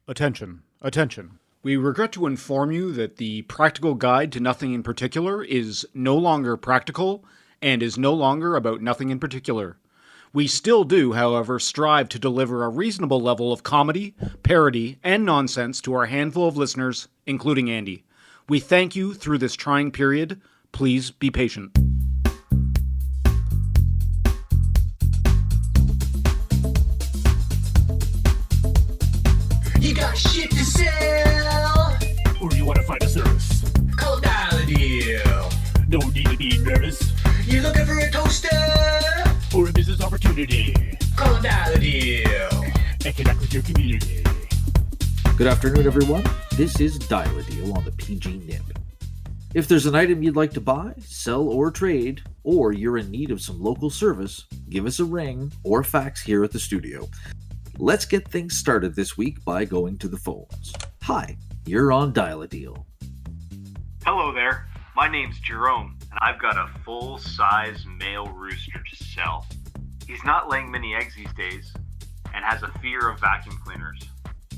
Attention, attention. We regret to inform you that the practical guide to nothing in particular is no longer practical and is no longer about nothing in particular. We still do, however, strive to deliver a reasonable level of comedy, parody, and nonsense to our handful of listeners, including Andy. We thank you through this trying period. Please be patient. You got shit to sell? Or you want to find a service? Call Dial a Deal. No need to be nervous. You looking for a toaster? Or a business opportunity? Call Dial a Deal. And connect with your community. Good afternoon, everyone. This is Dial a Deal on the PG NIP. If there's an item you'd like to buy, sell, or trade, or you're in need of some local service, give us a ring or fax here at the studio. Let's get things started this week by going to the phones. Hi, you're on Dial a Deal. Hello there, my name's Jerome, and I've got a full-size male rooster to sell. He's not laying many eggs these days, and has a fear of vacuum cleaners.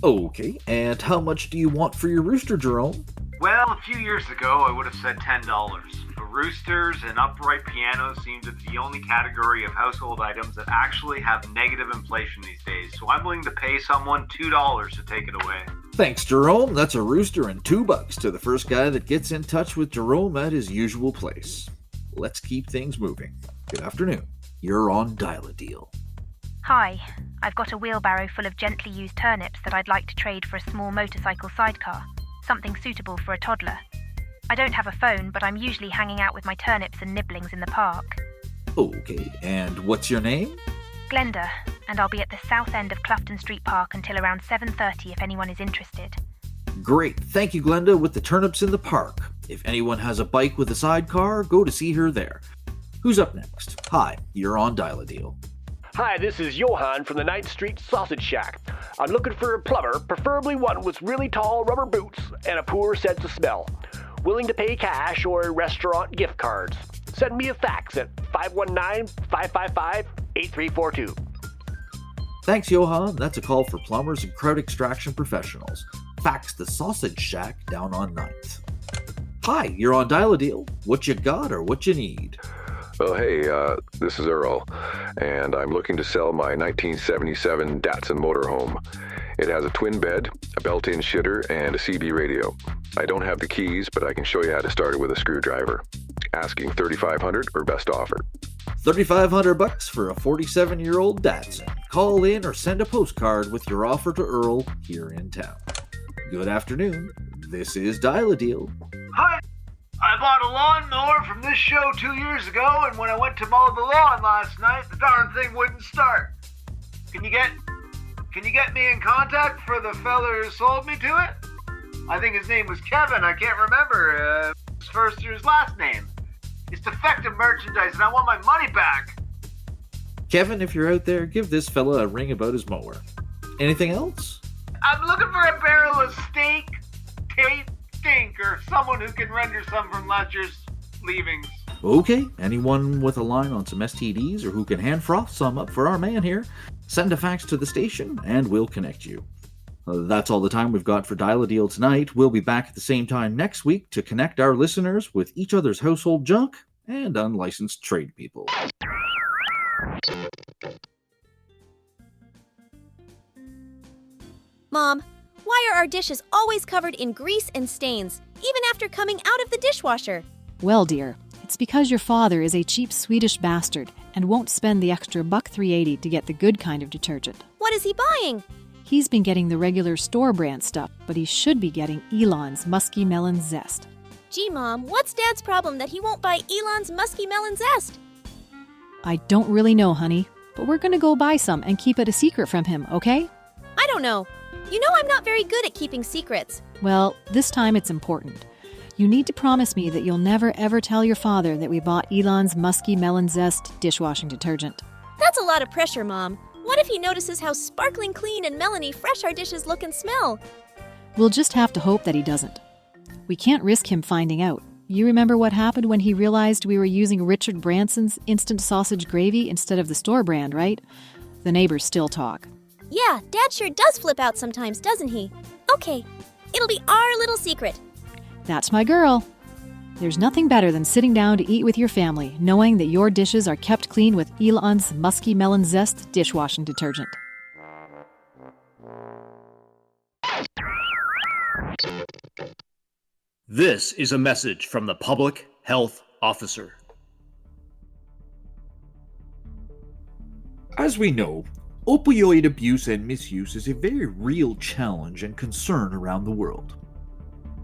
Okay, and how much do you want for your rooster, Jerome? Well, a few years ago I would have said $10, but roosters and upright pianos seem to be the only category of household items that actually have negative inflation these days, so I'm willing to pay someone $2 to take it away. Thanks, Jerome. That's a rooster and $2 to the first guy that gets in touch with Jerome at his usual place. Let's keep things moving. Good afternoon. You're on Dial a Deal. Hi, I've got a wheelbarrow full of gently used turnips that I'd like to trade for a small motorcycle sidecar, something suitable for a toddler. I don't have a phone, but I'm usually hanging out with my turnips and nibblings in the park. Okay, and what's your name? Glenda, and I'll be at the south end of Cloughton Street Park until around 7:30 if anyone is interested. Great, thank you, Glenda, with the turnips in the park. If anyone has a bike with a sidecar, go to see her there. Who's up next? Hi, you're on Dial a Deal. Hi, this is Johan from the 9th Street Sausage Shack. I'm looking for a plumber, preferably one with really tall rubber boots and a poor sense of smell. Willing to pay cash or restaurant gift cards. Send me a fax at 519-555-8342. Thanks, Johan. That's a call for plumbers and crowd extraction professionals. Fax the Sausage Shack down on 9th. Hi, you're on Dial a Deal. What you got or what you need? Well, hey, this is Earl, and I'm looking to sell my 1977 Datsun motorhome. It has a twin bed, a built-in shitter, and a CB radio. I don't have the keys, but I can show you how to start it with a screwdriver. Asking $3,500 or best offer. $3,500 for a 47-year-old Datsun. Call in or send a postcard with your offer to Earl here in town. Good afternoon. This is Dial a Deal. Hi! I bought a lawnmower from this show 2 years ago, and when I went to mow the lawn last night, the darn thing wouldn't start. Can you get me in contact for the fella who sold me to it? I think his name was Kevin. I can't remember his first or his last name. It's defective merchandise, and I want my money back. Kevin, if you're out there, give this fella a ring about his mower. Anything else? I'm looking for a barrel of steak, Dink, or someone who can render some from last year's leavings. Okay, anyone with a line on some STDs or who can hand froth some up for our man here, send a fax to the station and we'll connect you. That's all the time we've got for Dial a Deal tonight. We'll be back at the same time next week to connect our listeners with each other's household junk and unlicensed trade people. Mom, why are our dishes always covered in grease and stains, even after coming out of the dishwasher? Well, dear, it's because your father is a cheap Swedish bastard and won't spend the extra $1.380 to get the good kind of detergent. What is he buying? He's been getting the regular store brand stuff, but he should be getting Elon's Musky Melon Zest. Gee, Mom, what's Dad's problem that he won't buy Elon's Musky Melon Zest? I don't really know, honey, but we're gonna go buy some and keep it a secret from him, okay? I don't know. You know I'm not very good at keeping secrets. Well, this time it's important. You need to promise me that you'll never ever tell your father that we bought Elon's Musky Melon Zest dishwashing detergent. That's a lot of pressure, Mom. What if he notices how sparkling clean and melony fresh our dishes look and smell? We'll just have to hope that he doesn't. We can't risk him finding out. You remember what happened when he realized we were using Richard Branson's instant sausage gravy instead of the store brand, right? The neighbors still talk. Yeah, Dad sure does flip out sometimes, doesn't he? Okay, it'll be our little secret. That's my girl. There's nothing better than sitting down to eat with your family, knowing that your dishes are kept clean with Elon's Musky Melon Zest dishwashing detergent. This is a message from the Public Health Officer. As we know, opioid abuse and misuse is a very real challenge and concern around the world.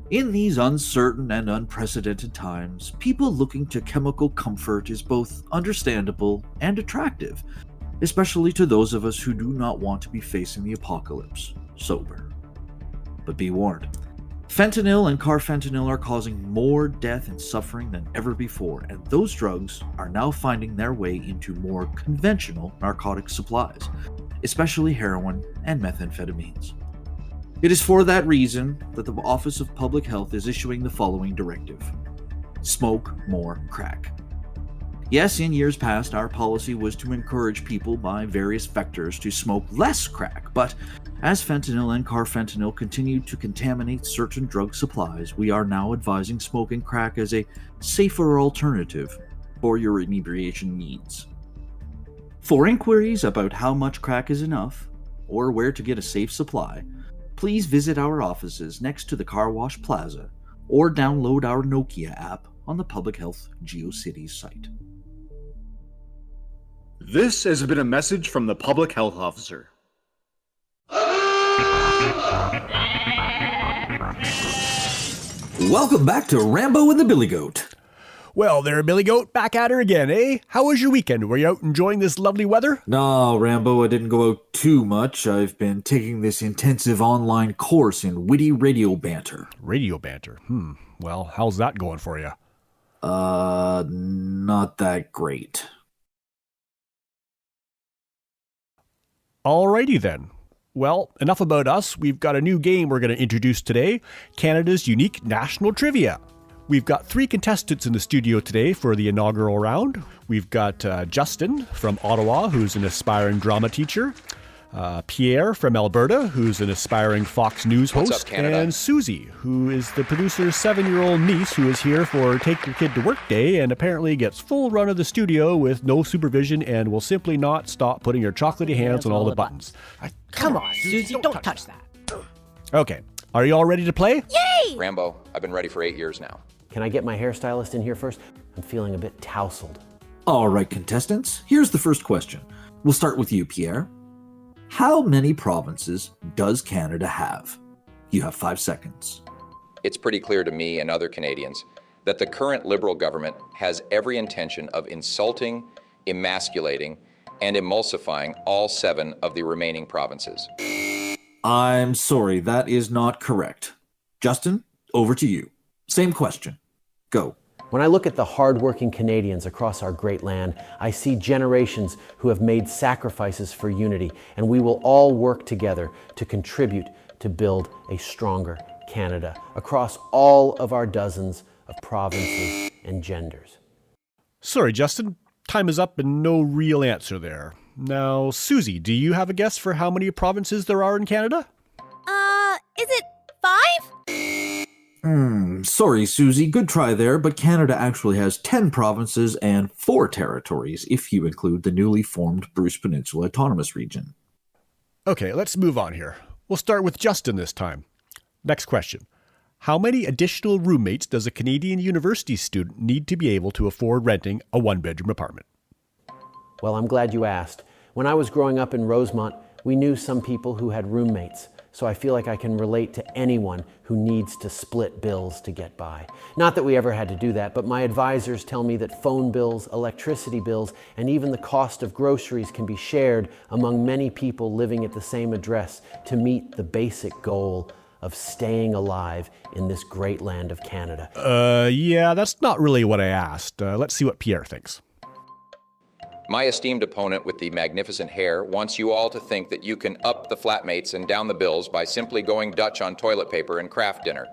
In these uncertain and unprecedented times, people looking to chemical comfort is both understandable and attractive, especially to those of us who do not want to be facing the apocalypse sober. But be warned, fentanyl and carfentanil are causing more death and suffering than ever before, and those drugs are now finding their way into more conventional narcotic supplies, especially heroin and methamphetamines. It is for that reason that the Office of Public Health is issuing the following directive: smoke more crack. Yes, in years past, our policy was to encourage people by various vectors to smoke less crack, but as fentanyl and carfentanil continue to contaminate certain drug supplies, we are now advising smoking crack as a safer alternative for your inebriation needs. For inquiries about how much crack is enough, or where to get a safe supply, please visit our offices next to the Car Wash Plaza, or download our Nokia app on the Public Health GeoCities site. This has been a message from the Public Health Officer. Welcome back to Rambo and the Billy Goat. Well, there, Billy Goat, back at her again, eh? How was your weekend? Were you out enjoying this lovely weather? No, Rambo, I didn't go out too much. I've been taking this intensive online course in witty radio banter. Radio banter? Well, how's that going for you? Not that great. Alrighty then. Well, enough about us. We've got a new game we're going to introduce today, Canada's unique national trivia. We've got 3 contestants in the studio today for the inaugural round. We've got Justin from Ottawa, who's an aspiring drama teacher. Pierre from Alberta, who's an aspiring Fox News host. What's up, Canada? And Susie, who is the producer's 7-year-old niece who is here for Take Your Kid to Work Day and apparently gets full run of the studio with no supervision and will simply not stop putting her chocolatey hands on all the buttons. Come on, Susie, don't touch that. Okay, are you all ready to play? Yay! Rambo, I've been ready for 8 years now. Can I get my hairstylist in here first? I'm feeling a bit tousled. All right, contestants, here's the first question. We'll start with you, Pierre. How many provinces does Canada have? You have 5 seconds. It's pretty clear to me and other Canadians that the current Liberal government has every intention of insulting, emasculating, and emulsifying all 7 of the remaining provinces. I'm sorry, that is not correct. Justin, over to you. Same question. Go. When I look at the hardworking Canadians across our great land, I see generations who have made sacrifices for unity, and we will all work together to contribute to build a stronger Canada across all of our dozens of provinces and genders. Sorry, Justin. Time is up and no real answer there. Now, Susie, do you have a guess for how many provinces there are in Canada? Is it 5? Sorry, Susie, good try there, but Canada actually has 10 provinces and 4 territories if you include the newly formed Bruce Peninsula Autonomous Region. Okay, let's move on here. We'll start with Justin this time. Next question. How many additional roommates does a Canadian university student need to be able to afford renting a 1-bedroom apartment? Well, I'm glad you asked. When I was growing up in Rosemont, we knew some people who had roommates, so I feel like I can relate to anyone who needs to split bills to get by. Not that we ever had to do that, but my advisors tell me that phone bills, electricity bills, and even the cost of groceries can be shared among many people living at the same address to meet the basic goal of staying alive in this great land of Canada. Yeah, that's not really what I asked. Let's see what Pierre thinks. My esteemed opponent with the magnificent hair wants you all to think that you can up the flatmates and down the bills by simply going Dutch on toilet paper and craft dinner.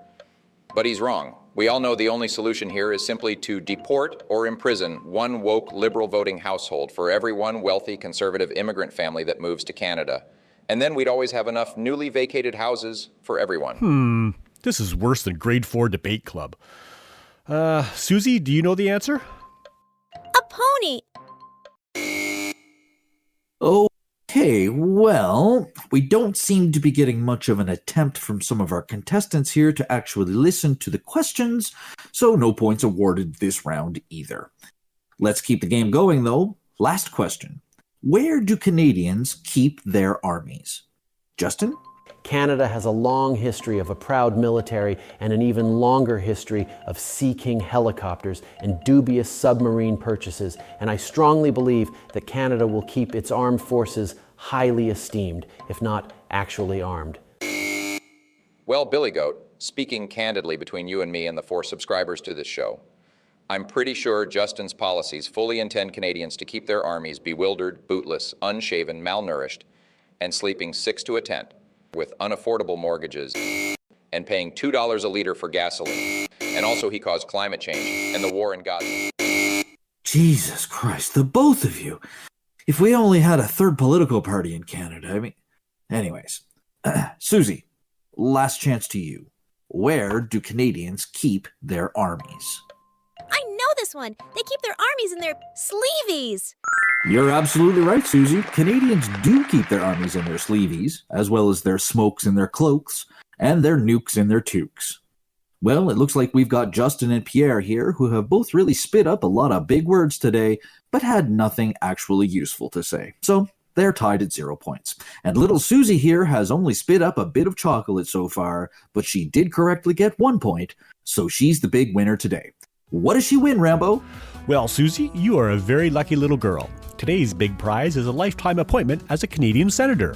But he's wrong. We all know the only solution here is simply to deport or imprison one woke liberal voting household for every one wealthy conservative immigrant family that moves to Canada. And then we'd always have enough newly vacated houses for everyone. This is worse than grade 4 debate club. Susie, do you know the answer? A pony. Okay, well, we don't seem to be getting much of an attempt from some of our contestants here to actually listen to the questions, so no points awarded this round either. Let's keep the game going, though. Last question. Where do Canadians keep their armies? Justin? Canada has a long history of a proud military and an even longer history of Sea King helicopters and dubious submarine purchases, and I strongly believe that Canada will keep its armed forces highly esteemed, if not actually armed. Well, Billy Goat, speaking candidly between you and me and the 4 subscribers to this show, I'm pretty sure Justin's policies fully intend Canadians to keep their armies bewildered, bootless, unshaven, malnourished, and sleeping 6 to a tent with unaffordable mortgages and paying $2 a liter for gasoline. And also he caused climate change and the war in Gaza. Jesus Christ, the both of you. If we only had a third political party in Canada, Anyways. Susie, last chance to you. Where do Canadians keep their armies? I know this one. They keep their armies in their sleeveys. You're absolutely right, Susie. Canadians do keep their armies in their sleeveys, as well as their smokes in their cloaks, and their nukes in their toques. Well, it looks like we've got Justin and Pierre here, who have both really spit up a lot of big words today, but had nothing actually useful to say. So, they're tied at 0 points. And little Susie here has only spit up a bit of chocolate so far, but she did correctly get 1 point, so she's the big winner today. What does she win, Rambo? Well, Susie, you are a very lucky little girl. Today's big prize is a lifetime appointment as a Canadian senator.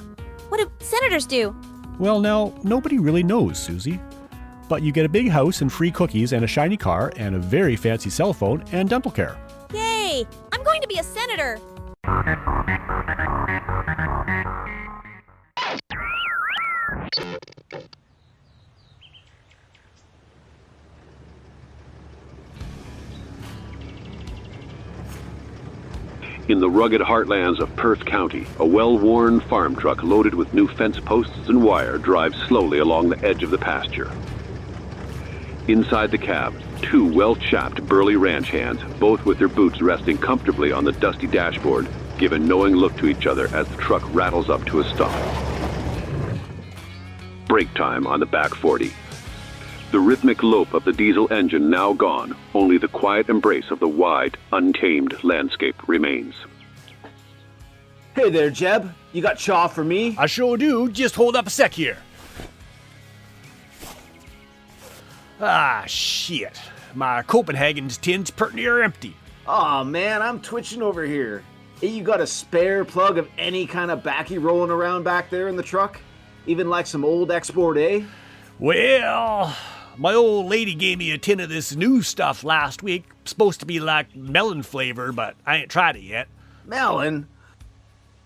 What do senators do? Well, now, nobody really knows, Susie. But you get a big house and free cookies and a shiny car and a very fancy cell phone and dental care. Yay! I'm going to be a senator. In the rugged heartlands of Perth County, a well-worn farm truck loaded with new fence posts and wire drives slowly along the edge of the pasture. Inside the cab, 2 well-chapped burly ranch hands, both with their boots resting comfortably on the dusty dashboard, give a knowing look to each other as the truck rattles up to a stop. Brake time on the back 40. The rhythmic lope of the diesel engine now gone, only the quiet embrace of the wide, untamed landscape remains. Hey there, Jeb. You got chaw for me? I sure do. Just hold up a sec here. Ah, shit. My Copenhagen's tin's pert near empty. Aw, man, I'm twitching over here. Hey, you got a spare plug of any kind of backy rolling around back there in the truck? Even like some old export, eh? Well, my old lady gave me a tin of this new stuff last week. Supposed to be like melon flavor, but I ain't tried it yet. Melon?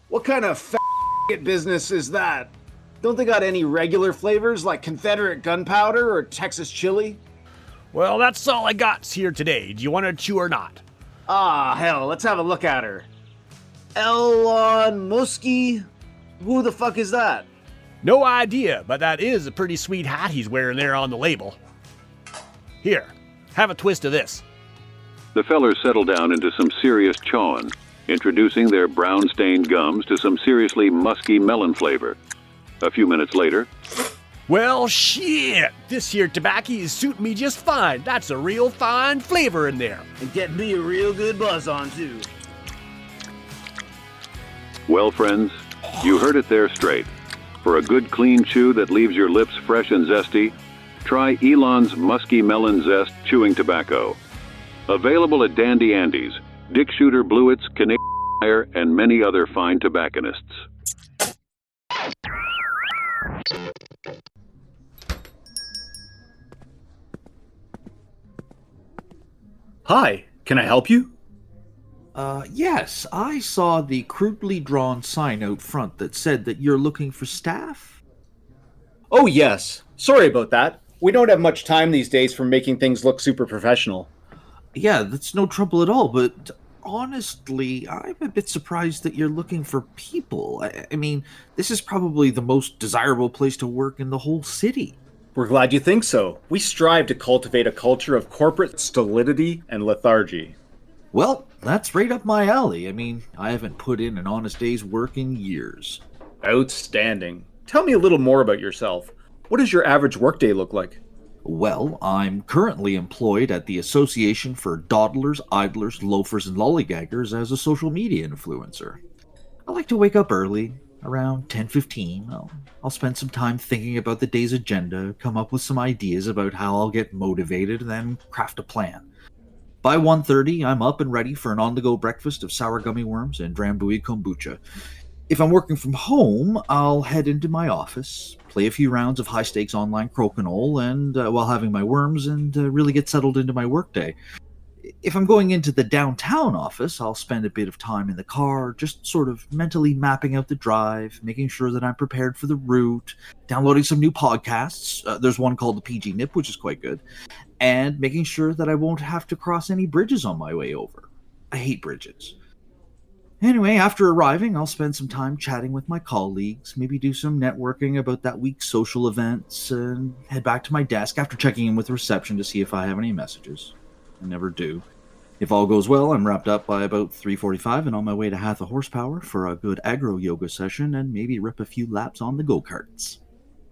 What kind of fat business is that? Don't they got any regular flavors like Confederate gunpowder or Texas chili? Well, that's all I got here today. Do you want to chew or not? Ah, hell, let's have a look at her. Elon Muskie? Who the fuck is that? No idea, but that is a pretty sweet hat he's wearing there on the label. Here, have a twist of this. The fellers settle down into some serious chawing, introducing their brown-stained gums to some seriously musky melon flavor. A few minutes later... Well, shit! This here tobacco is suiting me just fine. That's a real fine flavor in there. And getting me a real good buzz on, too. Well, friends, you heard it there straight. For a good clean chew that leaves your lips fresh and zesty, try Elon's Musky Melon Zest Chewing Tobacco. Available at Dandy Andy's, Dick Shooter Bluets, Canadian Tire, and many other fine tobacconists. Hi, can I help you? Yes, I saw the crudely drawn sign out front that said that you're looking for staff. Oh, yes. Sorry about that. We don't have much time these days for making things look super professional. Yeah, that's no trouble at all, but Honestly, I'm a bit surprised that you're looking for people. I mean, this is probably the most desirable place to work in the whole city. We're glad you think so. We strive to cultivate a culture of corporate stolidity and lethargy. Well, that's right up my alley. I mean, I haven't put in an honest day's work in years. Outstanding. Tell me a little more about yourself. What does your average workday look like? Well, I'm currently employed at the Association for Dawdlers, Idlers, Loafers, and Lollygaggers as a social media influencer. I like to wake up early, around 10:15. I'll spend some time thinking about the day's agenda, come up with some ideas about how I'll get motivated, and then craft a plan. By 1:30, I'm up and ready for an on-the-go breakfast of sour gummy worms and Drambuie kombucha. If I'm working from home, I'll head into my office, play a few rounds of high-stakes online crokinole, and while having my worms, and really get settled into my workday. If I'm going into the downtown office, I'll spend a bit of time in the car, just sort of mentally mapping out the drive, making sure that I'm prepared for the route, downloading some new podcasts. There's one called the PG Nip, which is quite good, and making sure that I won't have to cross any bridges on my way over. I hate bridges. Anyway, after arriving, I'll spend some time chatting with my colleagues, maybe do some networking about that week's social events, and head back to my desk after checking in with reception to see if I have any messages. I never do. If all goes well, I'm wrapped up by about 3:45 and on my way to Hatha Horsepower for a good aggro yoga session and maybe rip a few laps on the go-karts.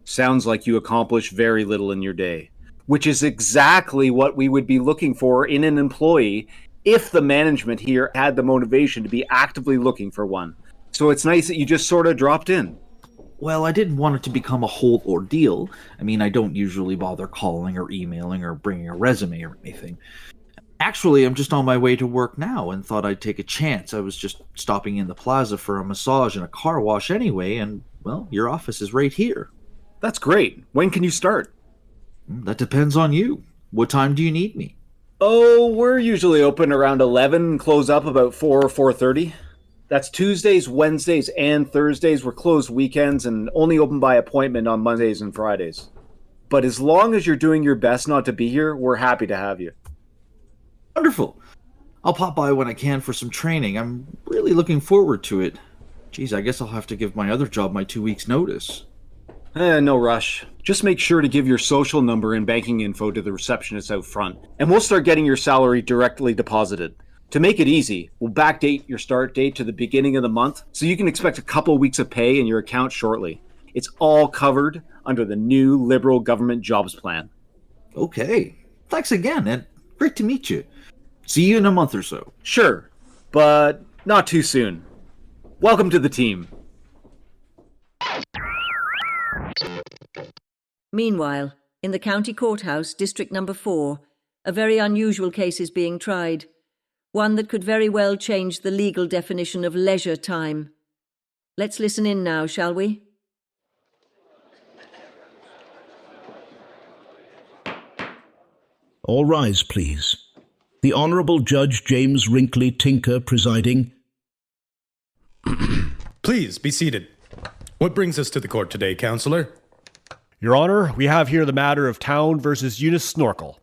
Sounds like you accomplish very little in your day, which is exactly what we would be looking for in an employee if the management here had the motivation to be actively looking for one. So it's nice that you just sort of dropped in. Well, I didn't want it to become a whole ordeal. I mean, I don't usually bother calling or emailing or bringing a resume or anything. Actually, I'm just on my way to work now and thought I'd take a chance. I was just stopping in the plaza for a massage and a car wash anyway, and, well, your office is right here. That's great. When can you start? That depends on you. What time do you need me? Oh, we're usually open around 11 and close up about 4 or 4:30. That's Tuesdays, Wednesdays, and Thursdays. We're closed weekends and only open by appointment on Mondays and Fridays. But as long as you're doing your best not to be here, we're happy to have you. Wonderful. I'll pop by when I can for some training. I'm really looking forward to it. Geez, I guess I'll have to give my other job my 2 weeks' notice. No rush. Just make sure to give your social number and banking info to the receptionist out front, and we'll start getting your salary directly deposited. To make it easy, we'll backdate your start date to the beginning of the month, so you can expect a couple weeks of pay in your account shortly. It's all covered under the new Liberal government jobs plan. Okay. Thanks again, and great to meet you. See you in a month or so. Sure, but not too soon. Welcome to the team. Meanwhile, in the county courthouse, district number 4, a very unusual case is being tried. One that could very well change the legal definition of leisure time. Let's listen in now, shall we? All rise, please. The Honourable Judge James Wrinkley Tinker presiding. Please be seated. What brings us to the court today, Counselor? Your Honor, we have here the matter of Town versus Eunice Snorkel.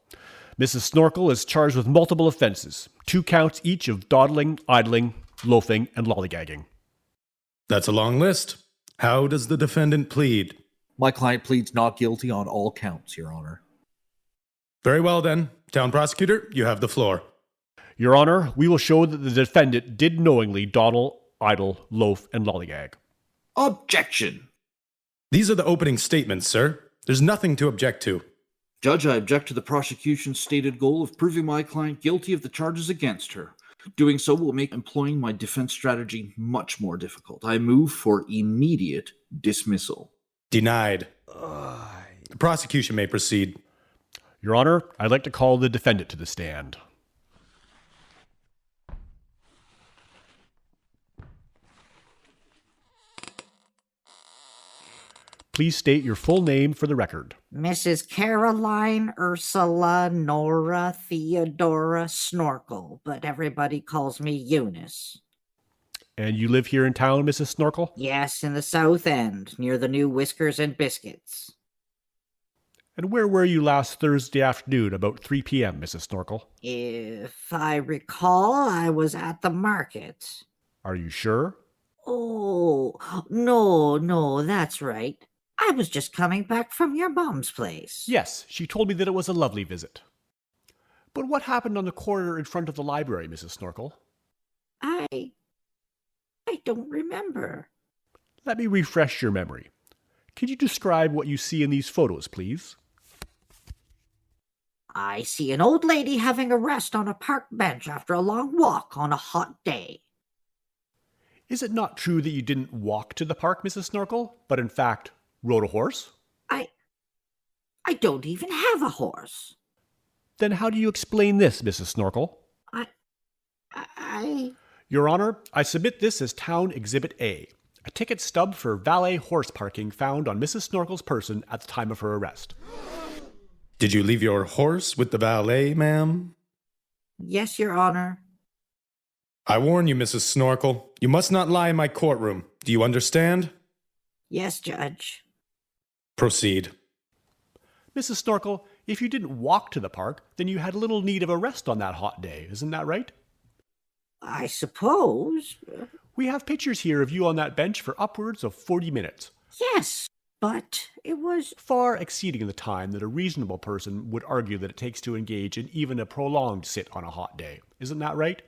Mrs. Snorkel is charged with multiple offenses, 2 counts each of dawdling, idling, loafing, and lollygagging. That's a long list. How does the defendant plead? My client pleads not guilty on all counts, Your Honor. Very well then. Town Prosecutor, you have the floor. Your Honor, we will show that the defendant did knowingly dawdle, idle, loaf, and lollygag. Objection! These are the opening statements, sir. There's nothing to object to. Judge, I object to the prosecution's stated goal of proving my client guilty of the charges against her. Doing so will make employing my defense strategy much more difficult. I move for immediate dismissal. Denied. The prosecution may proceed. Your Honor, I'd like to call the defendant to the stand. Please state your full name for the record. Mrs. Caroline Ursula Nora Theodora Snorkel, but everybody calls me Eunice. And you live here in town, Mrs. Snorkel? Yes, in the South End, near the new Whiskers and Biscuits. And where were you last Thursday afternoon about 3 p.m., Mrs. Snorkel? If I recall, I was at the market. Are you sure? Oh, no, that's right. I was just coming back from your mom's place. Yes, she told me that it was a lovely visit. But what happened on the corner in front of the library, Mrs. Snorkel? I don't remember. Let me refresh your memory. Could you describe what you see in these photos, please? I see an old lady having a rest on a park bench after a long walk on a hot day. Is it not true that you didn't walk to the park, Mrs. Snorkel, but in fact rode a horse? I don't even have a horse. Then how do you explain this, Mrs. Snorkel? Your Honor, I submit this as Town Exhibit A, a ticket stub for valet horse parking found on Mrs. Snorkel's person at the time of her arrest. Did you leave your horse with the valet, ma'am? Yes, Your Honor. I warn you, Mrs. Snorkel, you must not lie in my courtroom. Do you understand? Yes, Judge. Proceed. Mrs. Snorkel, if you didn't walk to the park, then you had little need of a rest on that hot day, isn't that right? I suppose. We have pictures here of you on that bench for upwards of 40 minutes. Yes, but it was far exceeding the time that a reasonable person would argue that it takes to engage in even a prolonged sit on a hot day. Isn't that right?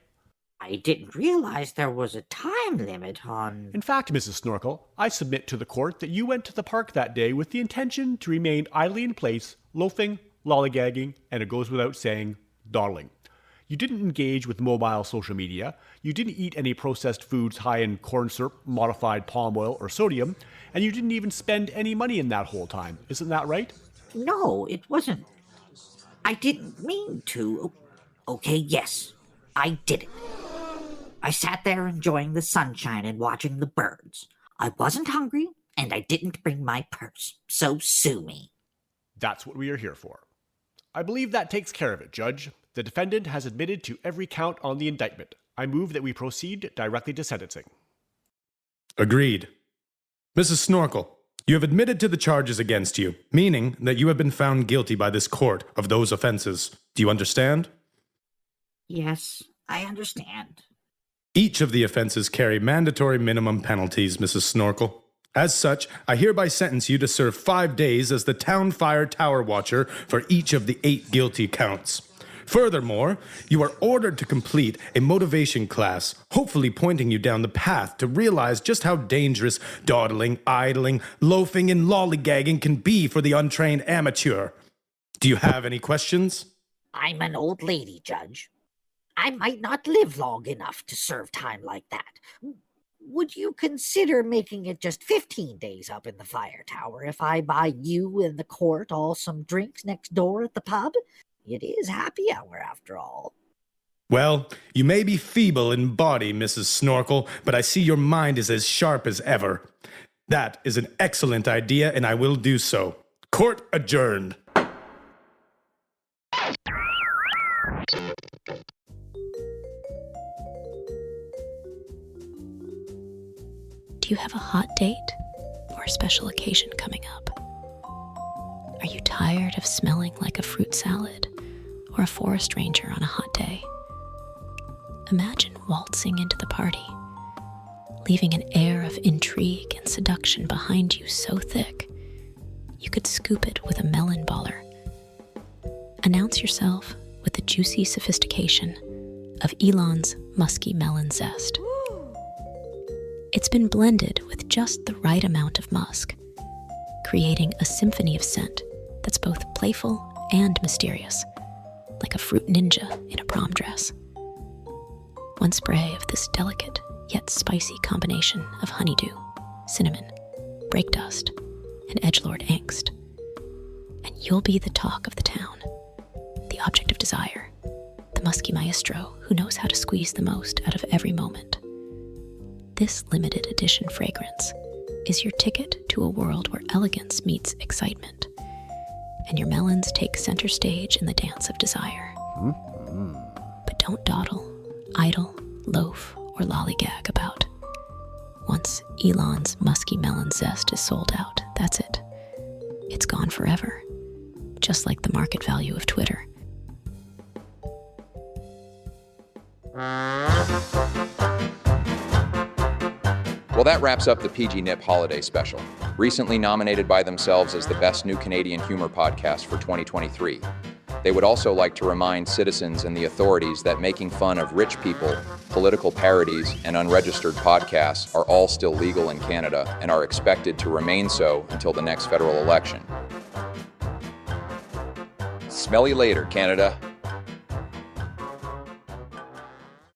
I didn't realize there was a time limit on... In fact, Mrs. Snorkel, I submit to the court that you went to the park that day with the intention to remain idly in place, loafing, lollygagging, and it goes without saying, dawdling. You didn't engage with mobile social media, you didn't eat any processed foods high in corn syrup, modified palm oil, or sodium, and you didn't even spend any money in that whole time. Isn't that right? No, it wasn't. I didn't mean to. Okay, yes, I did it. I sat there enjoying the sunshine and watching the birds. I wasn't hungry, and I didn't bring my purse, so sue me. That's what we are here for. I believe that takes care of it, Judge. The defendant has admitted to every count on the indictment. I move that we proceed directly to sentencing. Agreed. Mrs. Snorkel, you have admitted to the charges against you, meaning that you have been found guilty by this court of those offenses. Do you understand? Yes, I understand. Each of the offenses carry mandatory minimum penalties, Mrs. Snorkel. As such, I hereby sentence you to serve 5 days as the Town Fire Tower Watcher for each of the 8 guilty counts. Furthermore, you are ordered to complete a motivation class, hopefully pointing you down the path to realize just how dangerous dawdling, idling, loafing, and lollygagging can be for the untrained amateur. Do you have any questions? I'm an old lady, Judge. I might not live long enough to serve time like that. Would you consider making it just 15 days up in the fire tower if I buy you and the court all some drinks next door at the pub? It is happy hour, after all. Well, you may be feeble in body, Mrs. Snorkel, but I see your mind is as sharp as ever. That is an excellent idea, and I will do so. Court adjourned. Do you have a hot date or a special occasion coming up? Are you tired of smelling like a fruit salad or a forest ranger on a hot day? Imagine waltzing into the party, leaving an air of intrigue and seduction behind you so thick you could scoop it with a melon baller. Announce yourself with the juicy sophistication of Elon's musky melon zest. It's been blended with just the right amount of musk, creating a symphony of scent that's both playful and mysterious, like a fruit ninja in a prom dress. One spray of this delicate yet spicy combination of honeydew, cinnamon, brake dust, and edgelord angst, and you'll be the talk of the town, the object of desire, the musky maestro who knows how to squeeze the most out of every moment. This limited edition fragrance is your ticket to a world where elegance meets excitement, and your melons take center stage in the dance of desire. But don't dawdle, idle, loaf, or lollygag about. Once Elon's musky melon zest is sold out, that's it. It's gone forever. just like the market value of Twitter. Well, that wraps up the PG Nip Holiday Special, recently nominated by themselves as the best new Canadian humor podcast for 2023. They would also like to remind citizens and the authorities that making fun of rich people, political parodies, and unregistered podcasts are all still legal in Canada and are expected to remain so until the next federal election. Smell you later, Canada.